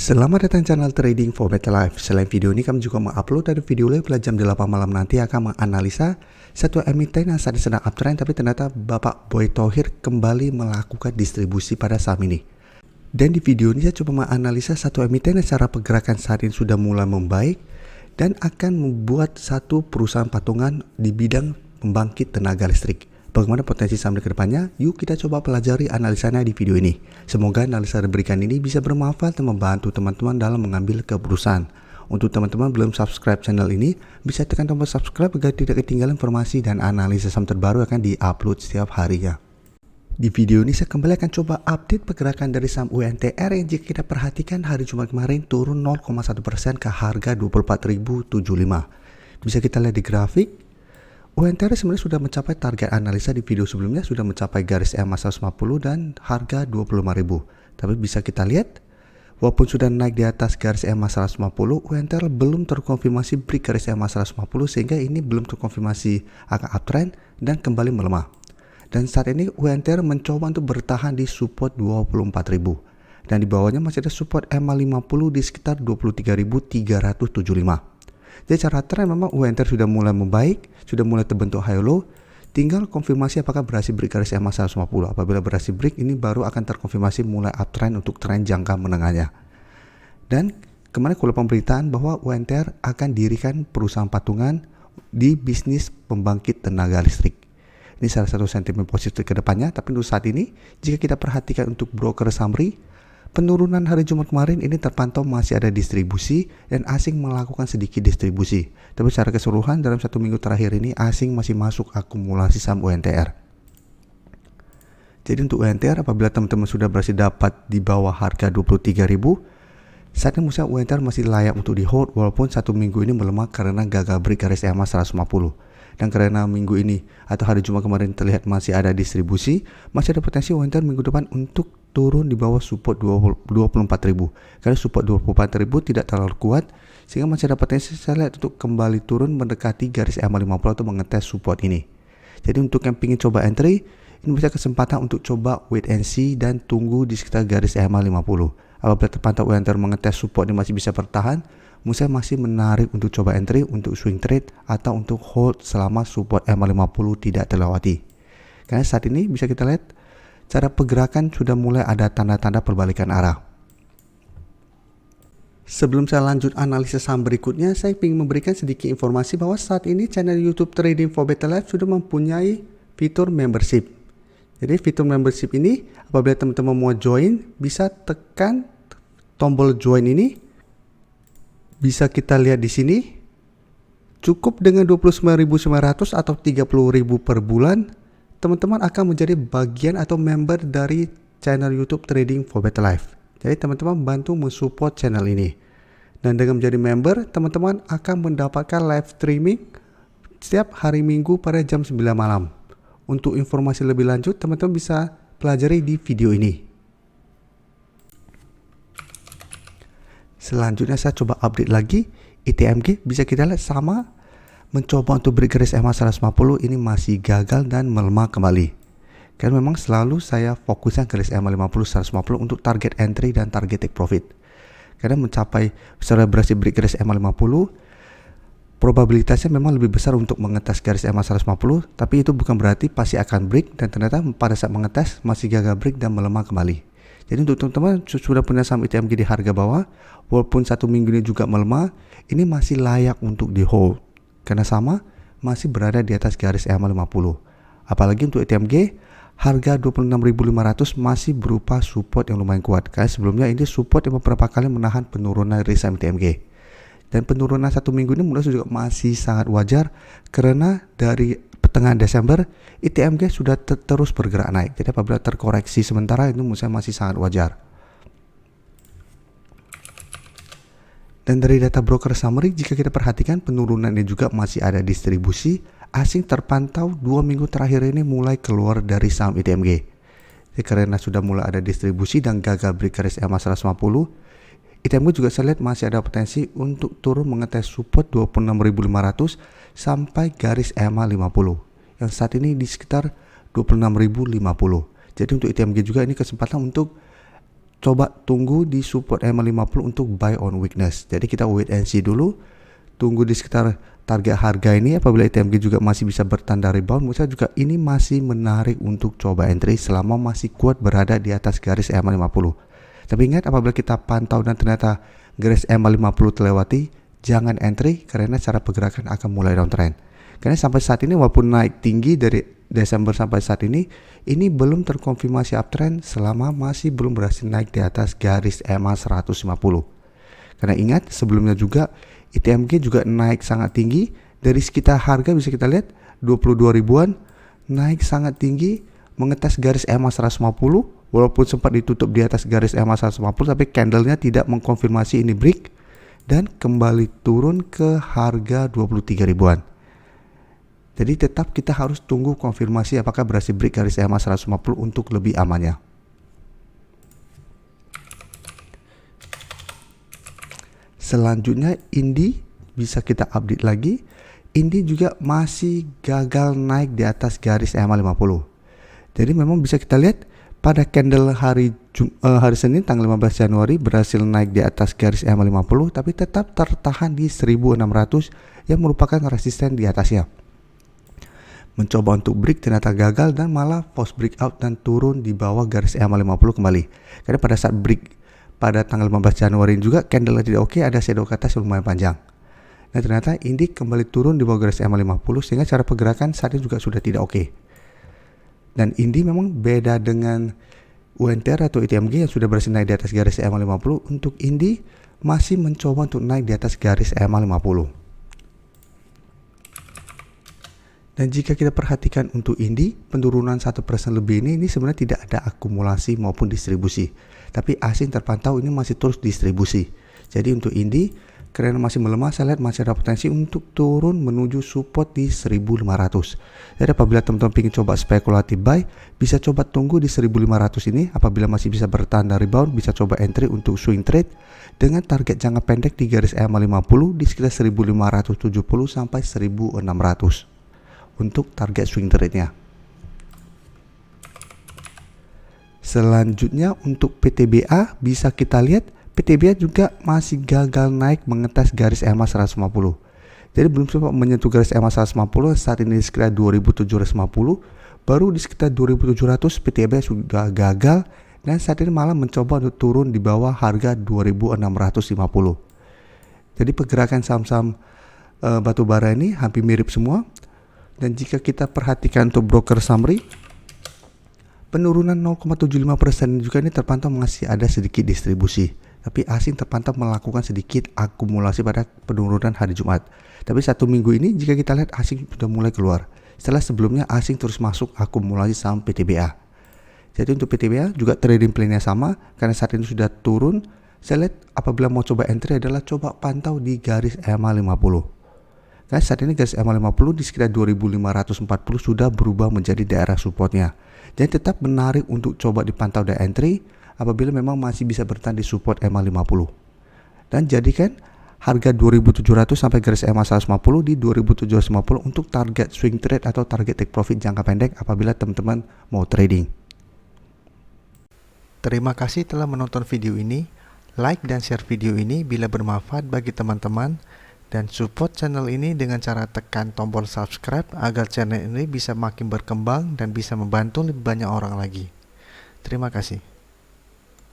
Selamat datang channel Trading for Better Life. Selain video ini, kami juga mengupload dari video live pada jam 8 malam nanti akan menganalisa satu emiten yang saat ini sedang uptrend, tapi ternyata Bapak Boy Thohir kembali melakukan distribusi pada saham ini. Dan di video ini saya coba menganalisa satu emiten yang secara pergerakan saat ini sudah mulai membaik dan akan membuat satu perusahaan patungan di bidang pembangkit tenaga listrik. Bagaimana potensi saham ke depannya? Yuk kita coba pelajari analisanya di video ini. Semoga analisa yang diberikan ini bisa bermanfaat dan membantu teman-teman dalam mengambil keputusan. Untuk teman-teman belum subscribe channel ini, bisa tekan tombol subscribe agar tidak ketinggalan informasi dan analisa saham terbaru akan di-upload setiap harinya. Di video ini saya kembali akan coba update pergerakan dari saham UNTR yang jika kita perhatikan hari Jumat kemarin turun 0,1% ke harga 24.075. Bisa kita lihat di grafik. UNTR sebenarnya sudah mencapai target analisa di video sebelumnya, sudah mencapai garis EMA 150 dan harga 25.000. Tapi bisa kita lihat, walaupun sudah naik di atas garis EMA 150, UNTR belum terkonfirmasi break garis EMA 150 sehingga ini belum terkonfirmasi akan uptrend dan kembali melemah. Dan saat ini UNTR mencoba untuk bertahan di support 24.000 dan di bawahnya masih ada support EMA 50 di sekitar 23.375. Jadi secara tren memang UNTR sudah mulai membaik, sudah mulai terbentuk high low, tinggal konfirmasi apakah berhasil break garis EMA 150. Apabila berhasil break, ini baru akan terkonfirmasi mulai uptrend untuk tren jangka menengahnya. Dan kemarin keluar pemberitaan bahwa UNTR akan dirikan perusahaan patungan di bisnis pembangkit tenaga listrik. Ini salah satu sentimen positif ke depannya, tapi untuk saat ini jika kita perhatikan untuk broker summary, penurunan hari Jumat kemarin ini terpantau masih ada distribusi dan asing melakukan sedikit distribusi. Tapi secara keseluruhan dalam satu minggu terakhir ini asing masih masuk akumulasi saham UNTR. Jadi untuk UNTR apabila teman-teman sudah berhasil dapat di bawah harga 23.000, saat ini misalnya UNTR masih layak untuk di hold walaupun satu minggu ini melemah karena gagal break garis EMA 150. Dan karena minggu ini atau hari Jumat kemarin terlihat masih ada distribusi, masih ada potensi UNTR minggu depan untuk turun di bawah support 24.000. Karena support 24.000 tidak terlalu kuat, sehingga masih ada potensi saya lihat untuk kembali turun mendekati garis EMA 50 atau mengetes support ini. Jadi untuk yang ingin coba entry, ini bisa kesempatan untuk coba wait and see dan tunggu di sekitar garis EMA 50. Apabila terpantau UNTR mengetes support ini masih bisa bertahan, saya masih menarik untuk coba entry untuk swing trade atau untuk hold selama support EMA 50 tidak terlewati. Karena saat ini bisa kita lihat cara pergerakan sudah mulai ada tanda-tanda perbalikan arah. Sebelum saya lanjut analisis saham berikutnya, saya ingin memberikan sedikit informasi bahwa saat ini channel YouTube Trading for Better Life sudah mempunyai fitur membership. Jadi fitur membership ini apabila teman-teman mau join, bisa tekan tombol join ini. Bisa kita lihat di sini, cukup dengan 29.900 atau 30.000 per bulan, teman-teman akan menjadi bagian atau member dari channel YouTube Trading for Better Life. Jadi teman-teman bantu mensupport channel ini. Dan dengan menjadi member, teman-teman akan mendapatkan live streaming setiap hari Minggu pada jam 9 malam. Untuk informasi lebih lanjut, teman-teman bisa pelajari di video ini. Selanjutnya saya coba update lagi ITMG, bisa kita lihat sama mencoba untuk break garis EMA 150 ini masih gagal dan melemah kembali. Karena memang selalu saya fokusnya garis EMA 50 150 untuk target entry dan target take profit. Karena mencapai setelah berhasil break garis EMA 50, probabilitasnya memang lebih besar untuk mengetes garis EMA 150, tapi itu bukan berarti pasti akan break dan ternyata pada saat mengetes masih gagal break dan melemah kembali. Jadi untuk teman-teman sudah punya saham ITMG di harga bawah, walaupun satu minggu ini juga melemah, ini masih layak untuk di hold. Karena sama, masih berada di atas garis EMA 50. Apalagi untuk ITMG, harga 26.500 masih berupa support yang lumayan kuat. Karena sebelumnya ini support yang beberapa kali menahan penurunan dari saham ITMG. Dan penurunan satu minggu ini menurut saya juga masih sangat wajar, karena dari pertengahan Desember ITMG sudah terus bergerak naik. Jadi apabila terkoreksi sementara itu menurut saya masih sangat wajar. Dan dari data broker summary, jika kita perhatikan penurunan ini juga masih ada distribusi. Asing terpantau 2 minggu terakhir ini mulai keluar dari saham ITMG. Jadi karena sudah mulai ada distribusi dan gagal break garis EMA 150, ITMG juga saya lihat masih ada potensi untuk turun mengetes support 26.500 sampai garis EMA 50 yang saat ini di sekitar 26.050. Jadi untuk ITMG juga ini kesempatan untuk coba tunggu di support EMA50 untuk buy on weakness. Jadi kita wait and see dulu, tunggu di sekitar target harga ini. Apabila ITMG juga masih bisa bertanda rebound, menurut saya juga ini masih menarik untuk coba entry selama masih kuat berada di atas garis EMA50. Tapi ingat, apabila kita pantau dan ternyata garis EMA50 terlewati, jangan entry karena cara pergerakan akan mulai downtrend. Karena sampai saat ini walaupun naik tinggi dari Desember sampai saat ini belum terkonfirmasi uptrend selama masih belum berhasil naik di atas garis EMA 150. Karena ingat, sebelumnya juga ITMG juga naik sangat tinggi dari sekitar harga bisa kita lihat 22 ribuan, naik sangat tinggi mengetes garis EMA 150 walaupun sempat ditutup di atas garis EMA 150, tapi candlenya tidak mengkonfirmasi ini break dan kembali turun ke harga 23 ribuan. Jadi tetap kita harus tunggu konfirmasi apakah berhasil break garis EMA 150 untuk lebih amannya. Selanjutnya Indi bisa kita update lagi. Indi juga masih gagal naik di atas garis EMA 50. Jadi memang bisa kita lihat pada candle hari Senin tanggal 15 Januari berhasil naik di atas garis EMA 50 tapi tetap tertahan di 1600 yang merupakan resisten di atasnya. Mencoba untuk break ternyata gagal dan malah post breakout dan turun di bawah garis EMA 50 kembali. Karena pada saat break pada tanggal 15 Januari juga candle tidak oke, ada shadow ke atas yang lumayan panjang. Nah ternyata Indi kembali turun di bawah garis EMA 50 sehingga cara pergerakan saat ini juga sudah tidak oke. Dan Indi memang beda dengan UNTR atau ITMG yang sudah berhasil naik di atas garis EMA 50. Untuk Indi masih mencoba untuk naik di atas garis EMA 50. Dan jika kita perhatikan untuk Indi, penurunan 1% lebih ini sebenarnya tidak ada akumulasi maupun distribusi. Tapi asing terpantau ini masih terus distribusi. Jadi untuk Indi, karena masih melemah, saya lihat masih ada potensi untuk turun menuju support di 1500. Jadi apabila teman-teman ingin coba spekulatif buy, bisa coba tunggu di 1500 ini. Apabila masih bisa bertanda rebound, bisa coba entry untuk swing trade dengan target jangka pendek di garis EMA 50 di sekitar 1570 sampai 1600. Untuk target swing trade-nya. Selanjutnya untuk PTBA bisa kita lihat PTBA juga masih gagal naik mengetes garis EMA 150. Jadi belum sempat menyentuh garis EMA 150, saat ini di sekitar 2750, baru di sekitar 2700 PTBA sudah gagal dan saat ini malah mencoba untuk turun di bawah harga 2650. Jadi pergerakan saham-saham batu bara ini hampir mirip semua. Dan jika kita perhatikan untuk broker summary, penurunan 0,75% juga ini terpantau masih ada sedikit distribusi. Tapi asing terpantau melakukan sedikit akumulasi pada penurunan hari Jumat. Tapi satu minggu ini jika kita lihat asing sudah mulai keluar. Setelah sebelumnya asing terus masuk akumulasi saham PTBA. Jadi untuk PTBA juga trading plan-nya sama karena saat ini sudah turun. Saya lihat apabila mau coba entry adalah coba pantau di garis EMA 50. Nah saat ini garis EMA 50 di sekitar 2540 sudah berubah menjadi daerah supportnya. Jadi tetap menarik untuk coba dipantau dan entry apabila memang masih bisa bertahan di support EMA 50. Dan jadikan harga 2700 sampai garis EMA 150 di 2750 untuk target swing trade atau target take profit jangka pendek apabila teman-teman mau trading. Terima kasih telah menonton video ini. Like dan share video ini bila bermanfaat bagi teman-teman. Dan support channel ini dengan cara tekan tombol subscribe agar channel ini bisa makin berkembang dan bisa membantu lebih banyak orang lagi. Terima kasih.